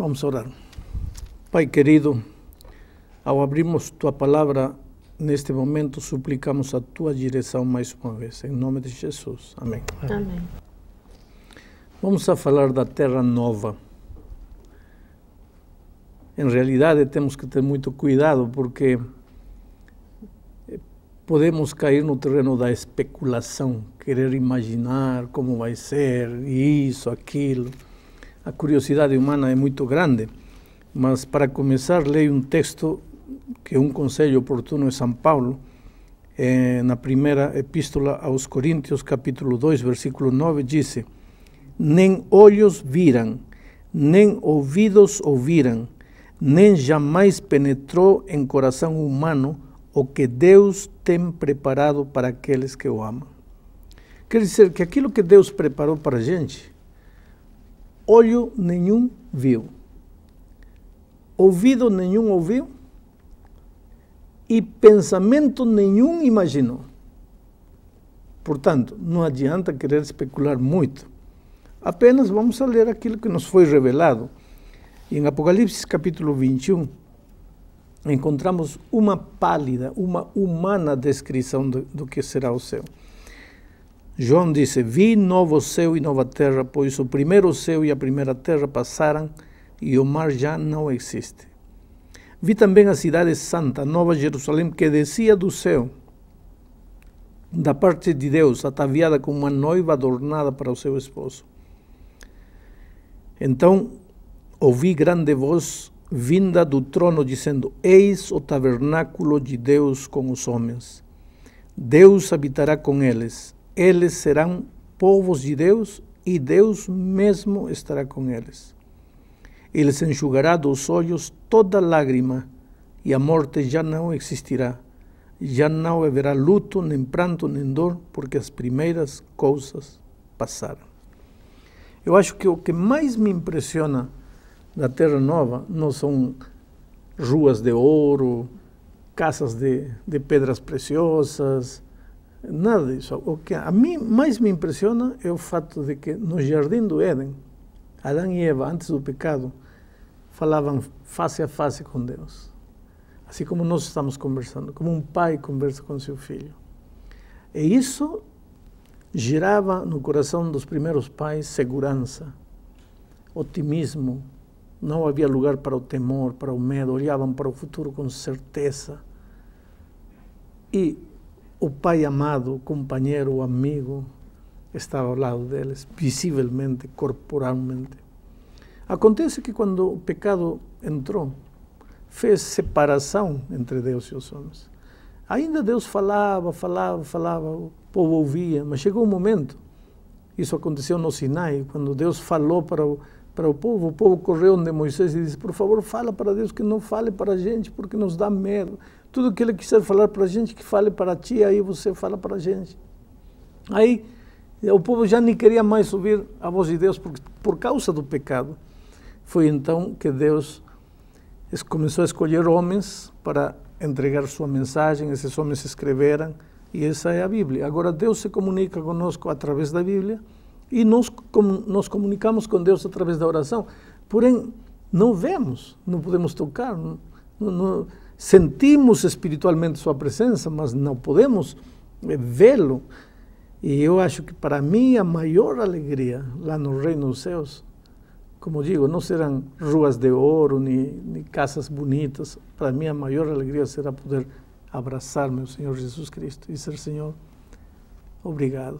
Vamos orar. Pai querido, ao abrirmos Tua Palavra neste momento, suplicamos a Tua direção mais uma vez, em nome de Jesus. Amém. Amém. Vamos a falar da Terra Nova. Em realidade, temos que ter muito cuidado, porque podemos cair no terreno da especulação, querer imaginar como vai ser, isso, aquilo. A curiosidade humana é muito grande, mas para começar, leio um texto que é um conselho oportuno de São Paulo, na primeira epístola aos Coríntios, capítulo 2, versículo 9, diz: nem olhos viram, nem ouvidos ouviram, nem jamais penetrou em coração humano o que Deus tem preparado para aqueles que o amam. Quer dizer que aquilo que Deus preparou para a gente, olho nenhum viu, ouvido nenhum ouviu e pensamento nenhum imaginou. Portanto, não adianta querer especular muito. Apenas vamos a ler aquilo que nos foi revelado. Em Apocalipse capítulo 21, encontramos uma pálida, uma humana descrição do que será o céu. João disse: vi novo céu e nova terra, pois o primeiro céu e a primeira terra passaram e o mar já não existe. Vi também a cidade santa, Nova Jerusalém, que descia do céu, da parte de Deus, ataviada como uma noiva adornada para o seu esposo. Então ouvi grande voz vinda do trono, dizendo: eis o tabernáculo de Deus com os homens. Deus habitará com eles. Eles serão povos de Deus e Deus mesmo estará com eles. Ele enxugará dos olhos toda lágrima e a morte já não existirá. Já não haverá luto, nem pranto, nem dor, porque as primeiras coisas passaram. Eu acho que o que mais me impressiona da Terra Nova não são ruas de ouro, casas de pedras preciosas, nada disso. O que a mim mais me impressiona é o fato de que no Jardim do Éden, Adão e Eva, antes do pecado, falavam face a face com Deus. Assim como nós estamos conversando, como um pai conversa com seu filho. E isso gerava no coração dos primeiros pais segurança, otimismo. Não havia lugar para o temor, para o medo. Olhavam para o futuro com certeza. E o pai amado, o companheiro, o amigo, estava ao lado deles, visivelmente, corporalmente. Acontece que quando o pecado entrou, fez separação entre Deus e os homens. Ainda Deus falava, o povo ouvia, mas chegou um momento, isso aconteceu no Sinai, quando Deus falou para o povo correu onde Moisés e disse: por favor, fala para Deus, que não fale para a gente, porque nos dá medo. Tudo que Ele quiser falar para a gente, que fale para ti, aí você fala para a gente. Aí o povo já nem queria mais ouvir a voz de Deus, por causa do pecado. Foi então que Deus começou a escolher homens para entregar sua mensagem. Esses homens escreveram, e essa é a Bíblia. Agora Deus se comunica conosco através da Bíblia, e nós comunicamos com Deus através da oração. Porém, não vemos, não podemos tocar, não sentimos espiritualmente sua presença, mas não podemos vê-lo. E eu acho que para mim a maior alegria lá no Reino dos Céus, como digo, não serão ruas de ouro, nem casas bonitas. Para mim a maior alegria será poder abraçar meu Senhor Jesus Cristo e dizer: Senhor, obrigado.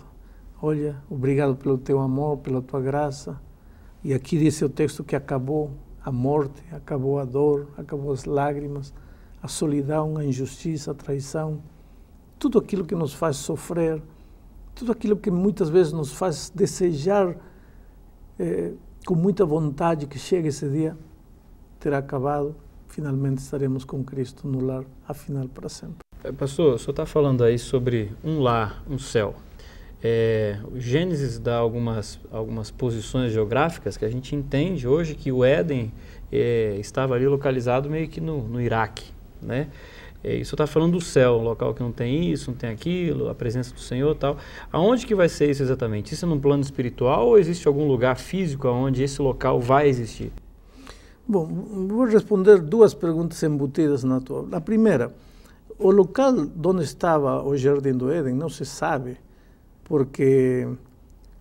Olha, obrigado pelo teu amor, pela tua graça. E aqui diz o texto que acabou a morte, acabou a dor, acabou as lágrimas, a solidão, a injustiça, a traição, tudo aquilo que nos faz sofrer, tudo aquilo que muitas vezes nos faz desejar com muita vontade que chegue esse dia, terá acabado. Finalmente estaremos com Cristo no lar, afinal, para sempre. Pastor, o senhor está falando aí sobre um lar, um céu. O Gênesis dá algumas posições geográficas que a gente entende hoje que o Éden estava ali localizado meio que no Iraque, né? Isso está falando do céu, um local que não tem isso, não tem aquilo, a presença do Senhor e tal. Aonde que vai ser isso exatamente? Isso é num plano espiritual ou existe algum lugar físico onde esse local vai existir? Bom, vou responder duas perguntas embutidas na tua. A primeira, o local onde estava o Jardim do Éden não se sabe, porque,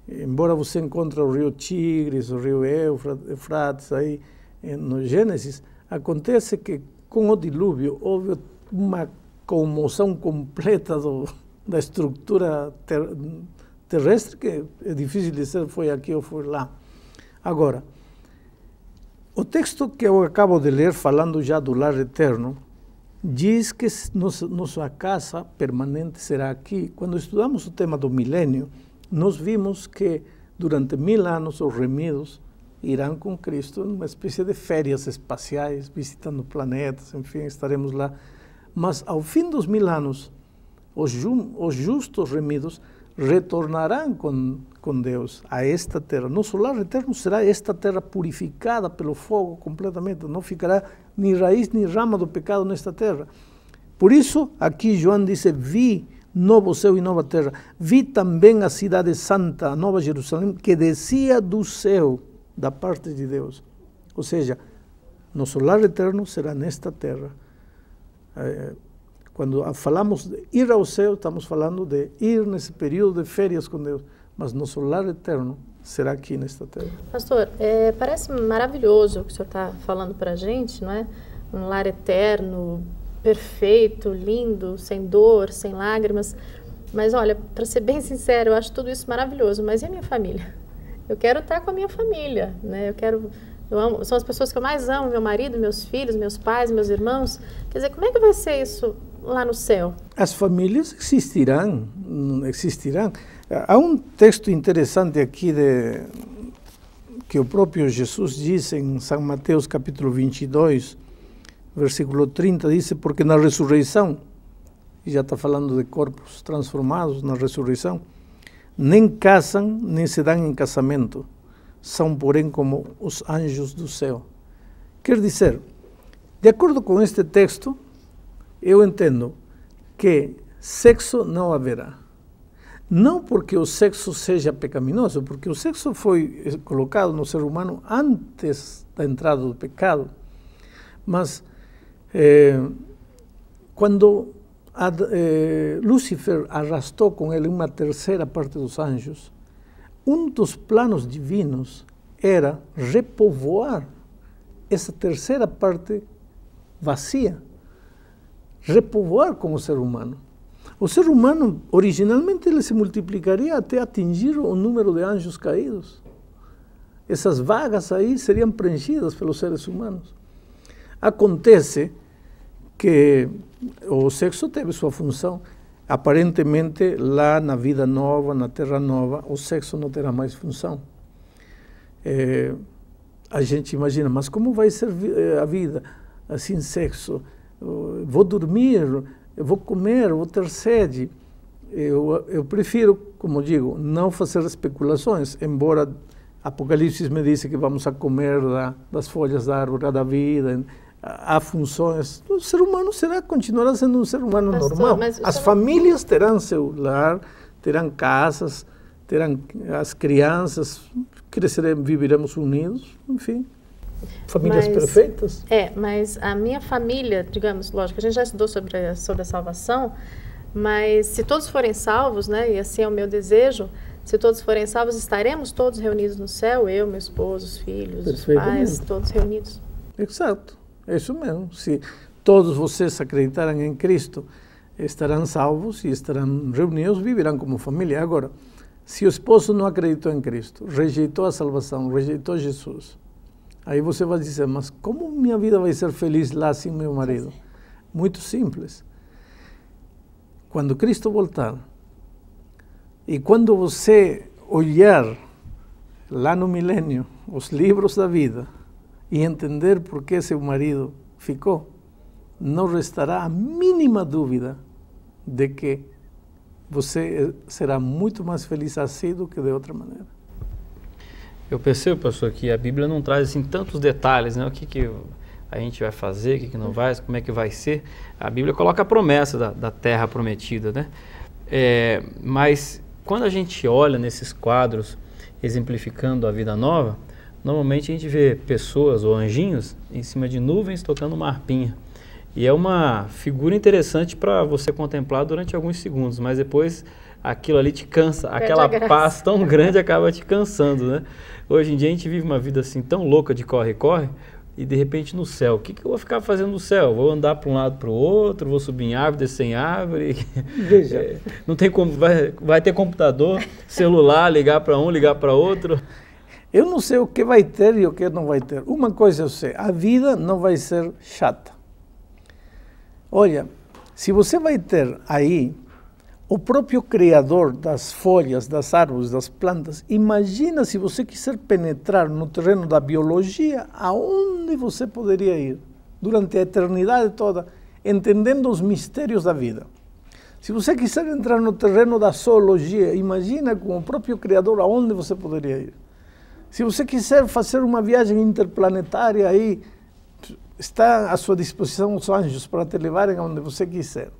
embora você encontre o rio Tigres, o rio Eufrates aí no Gênesis, acontece que com o dilúvio houve uma comoção completa da estrutura terrestre, que é difícil dizer foi aqui ou foi lá. Agora, o texto que eu acabo de ler, falando já do lar eterno, diz que nossa casa permanente será aqui. Quando estudamos o tema do milênio, nós vimos que durante 1000 anos os remidos irão com Cristo numa espécie de férias espaciais, visitando planetas, enfim, estaremos lá. Mas ao fim dos 1000 anos, os justos remidos retornarão com Deus a esta terra. Nosso lar eterno será esta terra purificada pelo fogo completamente. Não ficará nem raiz nem rama do pecado nesta terra. Por isso, aqui João diz: vi novo céu e nova terra. Vi também a cidade santa, a nova Jerusalém, que descia do céu, da parte de Deus. Ou seja, nosso lar eterno será nesta terra. Quando falamos de ir ao céu, estamos falando de ir nesse período de férias com Deus, mas nosso lar eterno será aqui nesta terra. Pastor, parece maravilhoso o que o senhor está falando para a gente, não é? Um lar eterno, perfeito, lindo, sem dor, sem lágrimas. Mas olha, para ser bem sincero, eu acho tudo isso maravilhoso, mas e a minha família? Eu quero estar com a minha família, né? Eu amo, são as pessoas que eu mais amo, meu marido, meus filhos, meus pais, meus irmãos. Quer dizer, como é que vai ser isso lá no céu? As famílias existirão. Há um texto interessante aqui que o próprio Jesus diz em São Mateus capítulo 22, versículo 30, diz: porque na ressurreição, e já está falando de corpos transformados na ressurreição, nem casam, nem se dão em casamento, são, porém, como os anjos do céu. Quer dizer, de acordo com este texto, eu entendo que sexo não haverá. Não porque o sexo seja pecaminoso, porque o sexo foi colocado no ser humano antes da entrada do pecado. Mas quando Lúcifer arrastou com ele uma terceira parte dos anjos, um dos planos divinos era repovoar essa terceira parte vazia, repovoar com o ser humano. O ser humano, originalmente, ele se multiplicaria até atingir o número de anjos caídos. Essas vagas aí seriam preenchidas pelos seres humanos. Acontece que o sexo teve sua função. Aparentemente, lá na vida nova, na terra nova, o sexo não terá mais função. A gente imagina, mas como vai ser a vida sem sexo? Vou dormir, vou comer, vou ter sede. Eu prefiro, como digo, não fazer especulações, embora Apocalipse me diz que vamos a comer das folhas da árvore da vida. Há funções. O ser humano continuará sendo um ser humano normal. As famílias terão seu lar, terão casas, terão as crianças, viveremos unidos, enfim. Famílias perfeitas. Mas a minha família, digamos, lógico, a gente já estudou sobre a salvação, mas se todos forem salvos, né, e assim é o meu desejo, se todos forem salvos, estaremos todos reunidos no céu, eu, meu esposo, os filhos, os pais, todos reunidos. Exato. É isso mesmo. Se todos vocês acreditarem em Cristo, estarão salvos e estarão reunidos, viverão como família. Agora, se o esposo não acreditou em Cristo, rejeitou a salvação, rejeitou Jesus, aí você vai dizer, mas como minha vida vai ser feliz lá sem meu marido? Muito simples. Quando Cristo voltar, e quando você olhar lá no milênio os livros da vida, e entender por que seu marido ficou, não restará a mínima dúvida de que você será muito mais feliz assim do que de outra maneira. Eu percebo, pastor, que a Bíblia não traz assim tantos detalhes, né? O que a gente vai fazer, o que não vai, como é que vai ser. A Bíblia coloca a promessa da terra prometida, né? Mas quando a gente olha nesses quadros exemplificando a vida nova, normalmente a gente vê pessoas ou anjinhos em cima de nuvens tocando uma harpinha. E é uma figura interessante para você contemplar durante alguns segundos, mas depois aquilo ali te cansa, aquela paz tão grande acaba te cansando, né? Hoje em dia a gente vive uma vida assim tão louca de corre-corre, e de repente no céu, o que eu vou ficar fazendo no céu? Vou andar para um lado para o outro, vou subir em árvore, descer em árvore. Veja. Não tem como, vai ter computador, celular, ligar para um, ligar para outro. Eu não sei o que vai ter e o que não vai ter. Uma coisa eu sei, a vida não vai ser chata. Olha, se você vai ter aí o próprio Criador das folhas, das árvores, das plantas, imagina se você quiser penetrar no terreno da biologia, aonde você poderia ir durante a eternidade toda, entendendo os mistérios da vida. Se você quiser entrar no terreno da zoologia, imagina com o próprio Criador aonde você poderia ir. Se você quiser fazer uma viagem interplanetária, aí está à sua disposição os anjos para te levarem aonde você quiser.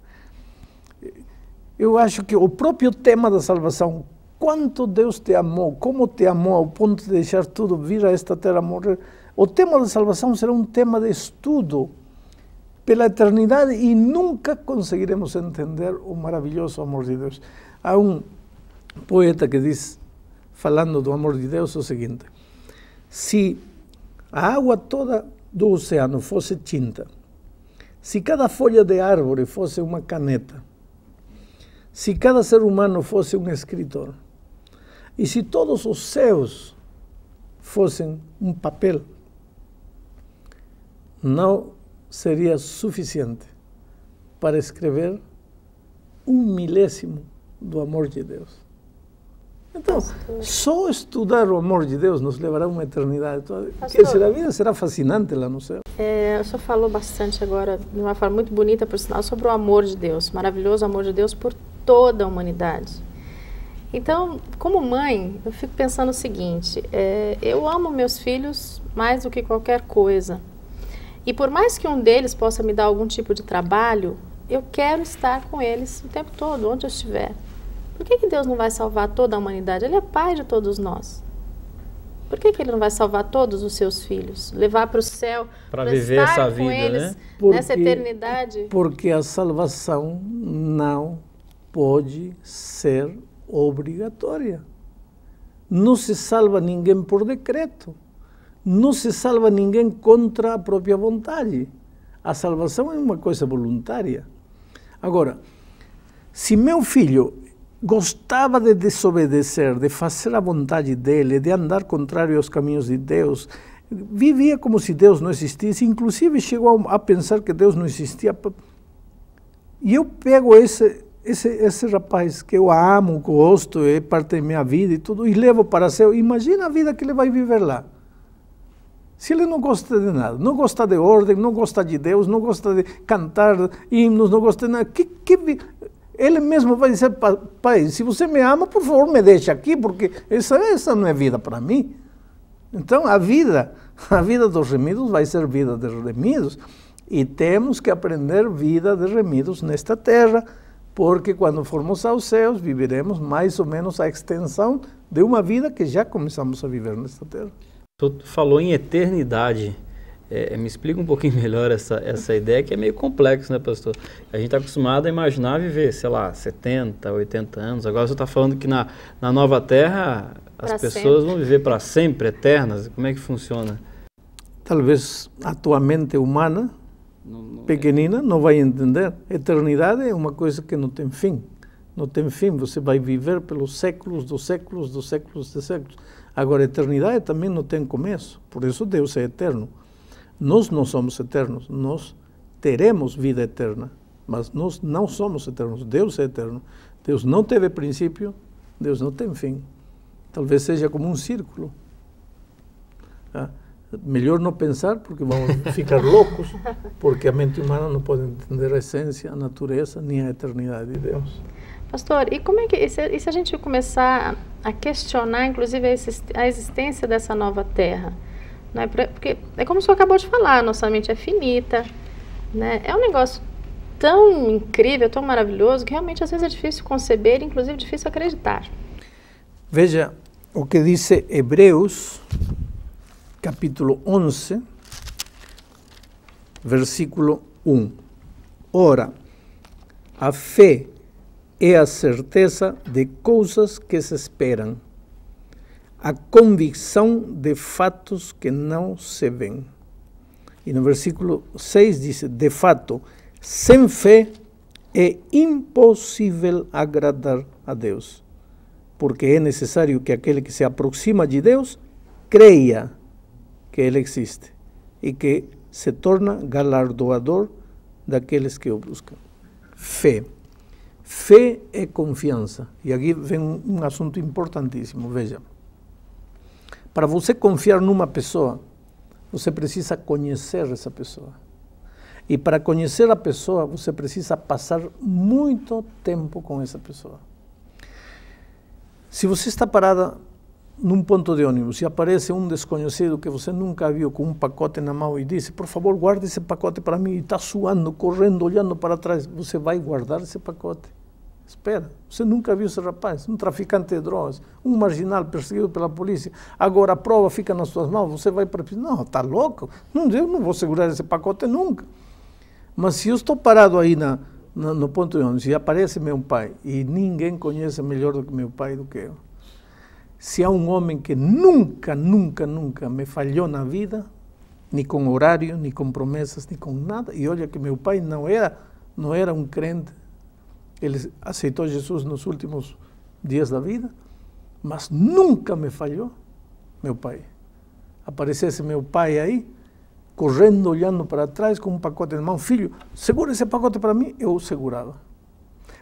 Eu acho que o próprio tema da salvação, quanto Deus te amou, como te amou ao ponto de deixar tudo, vir a esta terra morrer, o tema da salvação será um tema de estudo pela eternidade e nunca conseguiremos entender o maravilhoso amor de Deus. Há um poeta que diz, falando do amor de Deus, o seguinte: se a água toda do oceano fosse tinta, se cada folha de árvore fosse uma caneta, se cada ser humano fosse um escritor, e se todos os céus fossem um papel, não seria suficiente para escrever 1/1000 do amor de Deus. Então, só estudar o amor de Deus nos levará uma eternidade toda. Pastor, a vida será fascinante lá no céu. O senhor falou bastante agora, de uma forma muito bonita, por sinal, sobre o amor de Deus, maravilhoso amor de Deus por toda a humanidade. Então, como mãe, eu fico pensando o seguinte, eu amo meus filhos mais do que qualquer coisa. E por mais que um deles possa me dar algum tipo de trabalho, eu quero estar com eles o tempo todo, onde eu estiver. Por que Deus não vai salvar toda a humanidade? Ele é pai de todos nós. Por que Ele não vai salvar todos os seus filhos? Levar para o céu, para viver essa vida, eles, né? Nessa eternidade? Porque a salvação não pode ser obrigatória. Não se salva ninguém por decreto. Não se salva ninguém contra a própria vontade. A salvação é uma coisa voluntária. Agora, se meu filho gostava de desobedecer, de fazer a vontade dele, de andar contrário aos caminhos de Deus, vivia como se Deus não existisse, inclusive chegou a pensar que Deus não existia. E eu pego esse rapaz que eu amo, gosto, é parte da minha vida e tudo, e levo para o céu. Imagina a vida que ele vai viver lá. Se ele não gosta de nada, não gosta de ordem, não gosta de Deus, não gosta de cantar hinos, não gosta de nada, ele mesmo vai dizer: pai, se você me ama, por favor, me deixe aqui, porque essa não é vida para mim. Então, a vida dos remidos vai ser vida de remidos. E temos que aprender vida de remidos nesta terra, porque quando formos aos céus, viveremos mais ou menos a extensão de uma vida que já começamos a viver nesta terra. Tu falou em eternidade. Me explica um pouquinho melhor essa ideia, que é meio complexo, né, pastor? A gente está acostumado a imaginar viver, sei lá, 70, 80 anos. Agora você está falando que na nova terra as pessoas vão viver para sempre, eternas. Como é que funciona? Talvez a tua mente humana, pequenina, não vai entender. Eternidade é uma coisa que não tem fim. Não tem fim, você vai viver pelos séculos dos séculos dos séculos dos séculos. Agora, a eternidade também não tem começo, por isso Deus é eterno. Nós não somos eternos, nós teremos vida eterna, mas nós não somos eternos. Deus é eterno. Deus não teve princípio, Deus não tem fim. Talvez seja como um círculo. Melhor não pensar, porque vamos ficar loucos, porque a mente humana não pode entender a essência, a natureza, nem a eternidade de Deus. Pastor, e como é que, e se a gente começar a questionar, inclusive, a existência dessa nova terra? Né? Porque é como o senhor acabou de falar, nossa mente é finita, né? É um negócio tão incrível, tão maravilhoso, que realmente às vezes é difícil conceber, inclusive difícil acreditar. Veja o que diz Hebreus, capítulo 11, versículo 1. Ora, a fé é a certeza de coisas que se esperam, a convicção de fatos que não se veem. E no versículo 6 diz, de fato, sem fé é impossível agradar a Deus, porque é necessário que aquele que se aproxima de Deus creia que Ele existe e que se torna galardoador daqueles que o buscam. Fé. Fé é confiança. E aqui vem um assunto importantíssimo, veja. Para você confiar numa pessoa, você precisa conhecer essa pessoa. E para conhecer a pessoa, você precisa passar muito tempo com essa pessoa. Se você está parada num ponto de ônibus e aparece um desconhecido que você nunca viu com um pacote na mão e diz, por favor, guarde esse pacote para mim, e está suando, correndo, olhando para trás, você vai guardar esse pacote? Espera, você nunca viu esse rapaz, um traficante de drogas, um marginal perseguido pela polícia, agora a prova fica nas suas mãos, você vai para... Não, está louco? Não, eu não vou segurar esse pacote nunca. Mas se eu estou parado aí no ponto de ônibus e aparece meu pai, e ninguém conhece melhor do que meu pai do que eu, se há um homem que nunca me falhou na vida, nem com horário, nem com promessas, nem com nada, e olha que meu pai não era um crente, ele aceitou Jesus nos últimos dias da vida, mas nunca me falhou, meu pai. Aparecesse meu pai aí, correndo, olhando para trás, com um pacote na mão, filho, segura esse pacote para mim, eu segurava.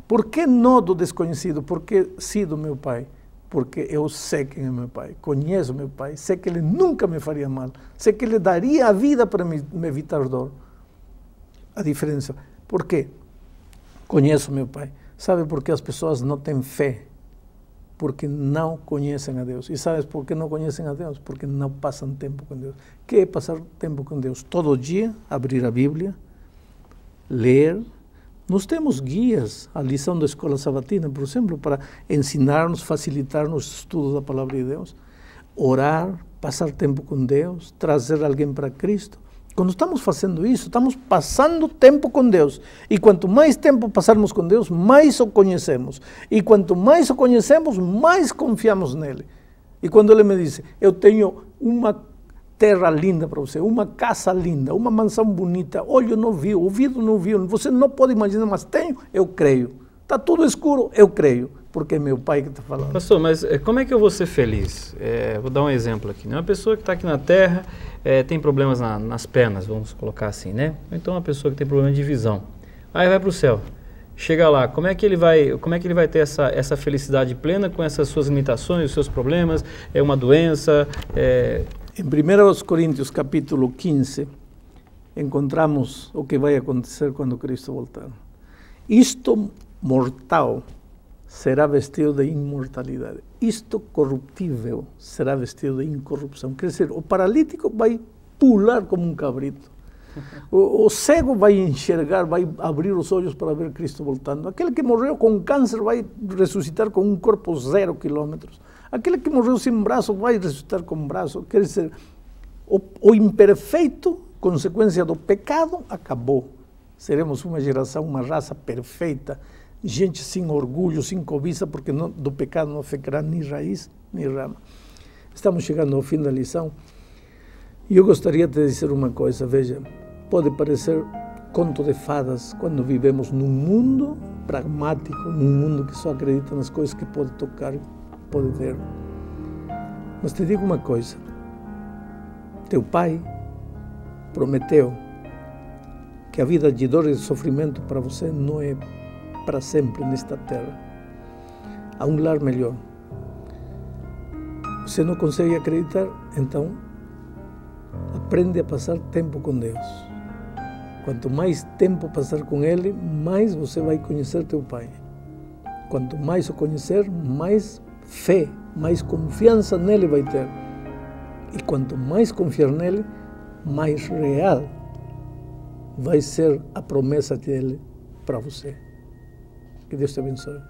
Por que não do desconhecido? Por que sim do meu pai? Porque eu sei quem é meu pai, conheço meu pai, sei que ele nunca me faria mal, sei que ele daria a vida para me evitar dor. A diferença, por quê? Conheço meu pai. Sabe por que as pessoas não têm fé? Porque não conhecem a Deus. E sabes por que não conhecem a Deus? Porque não passam tempo com Deus. O que é passar tempo com Deus? Todo dia, abrir a Bíblia, ler. Nós temos guias, a lição da escola sabatina, por exemplo, para ensinar-nos, facilitar-nos o estudo da palavra de Deus. Orar, passar tempo com Deus, trazer alguém para Cristo. Quando estamos fazendo isso, estamos passando tempo com Deus. E quanto mais tempo passarmos com Deus, mais o conhecemos. E quanto mais o conhecemos, mais confiamos nele. E quando ele me diz, eu tenho uma terra linda para você, uma casa linda, uma mansão bonita, olho não viu, ouvido não viu, você não pode imaginar, mas tenho, eu creio. Está tudo escuro, eu creio, porque é meu pai que está falando. Pastor, mas como é que eu vou ser feliz? Vou dar um exemplo aqui. Uma pessoa que está aqui na Terra tem problemas nas pernas, vamos colocar assim, né? Ou então uma pessoa que tem problema de visão. Aí vai para o céu. Chega lá, como é que ele vai ter essa felicidade plena com essas suas limitações, os seus problemas, uma doença? Em 1 Coríntios capítulo 15, encontramos o que vai acontecer quando Cristo voltar. Isto mortal será vestido de imortalidade. Isto corruptível será vestido de incorrupção. Quer dizer, o paralítico vai pular como um cabrito. O cego vai enxergar, vai abrir os olhos para ver Cristo voltando. Aquele que morreu com câncer vai ressuscitar com um corpo 0 quilômetros. Aquele que morreu sem braço vai ressuscitar com braço. Quer dizer, o imperfeito, consequência do pecado, acabou. Seremos uma geração, uma raça perfeita, gente sem orgulho, sem cobiça, porque do pecado não ficará nem raiz, nem rama. Estamos chegando ao fim da lição. E eu gostaria de dizer uma coisa, veja, pode parecer conto de fadas quando vivemos num mundo pragmático, num mundo que só acredita nas coisas que pode tocar, pode ver. Mas te digo uma coisa, teu pai prometeu que a vida de dor e de sofrimento para você não é para sempre nesta terra. Há um lar melhor. Você não consegue acreditar? Então, aprende a passar tempo com Deus. Quanto mais tempo passar com Ele, mais você vai conhecer teu Pai. Quanto mais o conhecer, mais fé, mais confiança nele vai ter. E quanto mais confiar nele, mais real vai ser a promessa dele para você. Que Deus te abençoe.